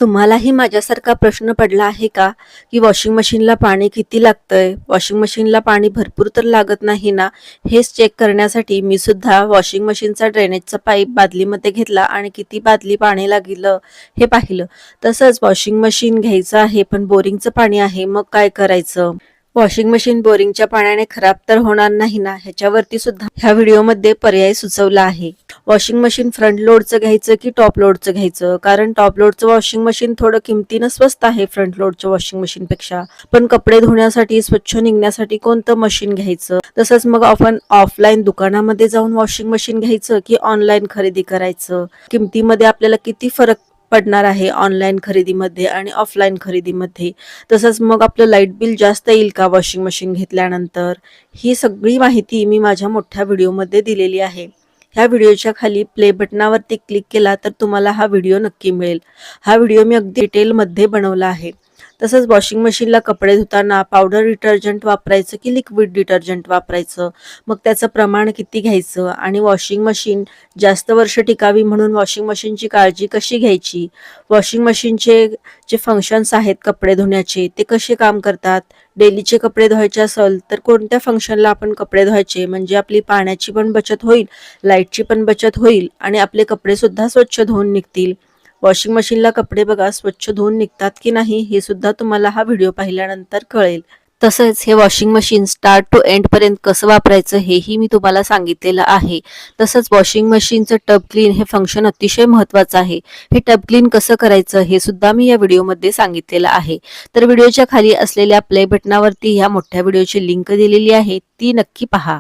तुम्हालाही माझ्यासारखा प्रश्न पडला आहे का, की वॉशिंग मशीनला पाणी किती लागतंय? वॉशिंग मशीनला पाणी भरपूर तर लागत नाही ना? हेच चेक करण्यासाठी मी सुद्धा वॉशिंग मशीनचा ड्रेनेजचा पाईप बादलीमध्ये घेतला आणि किती बादली पाणी लागलं हे पाहिलं. तसंच वॉशिंग मशीन घ्यायचं आहे, पण बोरिंगचं पाणी आहे, मग काय करायचं? वॉशिंग मशीन बोरिंगच्या पाण्याने खराब तर होणार नाही ना, ह्याच्यावरती सुद्धा ह्या व्हिडिओमध्ये पर्याय सुचवला आहे. वॉशिंग मशीन फ्रंट लोडचं घ्यायचं की टॉप लोडचं घ्यायचं? कारण टॉप लोडचं वॉशिंग मशीन थोडं किमतीनं स्वस्त आहे फ्रंट लोडच्या वॉशिंग मशीन पेक्षा. पण कपडे धुण्यासाठी स्वच्छ निघण्यासाठी कोणतं मशीन घ्यायचं? तसंच मग आपण ऑफलाईन दुकानामध्ये जाऊन वॉशिंग मशीन घ्यायचं की ऑनलाईन खरेदी करायचं? किमतीमध्ये आपल्याला किती फरक पडणार आहे ऑनलाईन खरेदीमध्ये आणि ऑफलाईन खरेदीमध्ये? तसंच मग आपलं लाईट बिल जास्त येईल का वॉशिंग मशीन घेतल्यानंतर? ही सगळी माहिती मी माझ्या मोठ्या व्हिडिओमध्ये दिलेली आहे. ह्या व्हिडिओच्या खाली प्ले बटनावरती क्लिक केला तर तुम्हाला हा व्हिडिओ नक्की मिळेल. हा व्हिडिओ मी अगदी डिटेलमध्ये बनवला आहे. तसंच वॉशिंग मशीनला कपडे धुताना पावडर डिटर्जंट वापरायचं की लिक्विड डिटर्जंट वापरायचं? मग त्याचं प्रमाण किती घ्यायचं? आणि वॉशिंग मशीन जास्त वर्ष टिकावी म्हणून वॉशिंग मशीनची काळजी कशी घ्यायची? वॉशिंग मशीनचे जे फंक्शन्स आहेत कपडे धुण्याचे ते कसे काम करतात? डेलीचे कपडे धुवायचे असेल तर कोणत्या फंक्शनला आपण कपडे धुवायचे म्हणजे आपली पाण्याची पण बचत होईल, लाईटची पण बचत होईल आणि आपले कपडे सुद्धा स्वच्छ धुवून निघतील. वॉशिंग मशीनला कपडे बघा स्वच्छ धुवून निघतात की नाही हे सुद्धा तुम्हाला हा व्हिडिओ पाहिल्यानंतर कळेल. तसेच हे washing machine start to end पर्यंत कसं वापरायचं हेही मी तुम्हाला सांगितलेलं आहे. तसंच वॉशिंग मशीनचं टब क्लीन हे फंक्शन अतिशय महत्त्वाचं आहे. हे टब क्लीन कसं करायचं हे सुद्धा मी या व्हिडिओमध्ये सांगितलेलं आहे. तर व्हिडिओच्या खाली असलेल्या प्ले बटनावरती ह्या मोठ्या व्हिडिओची लिंक दिलेली आहे, ती नक्की पहा.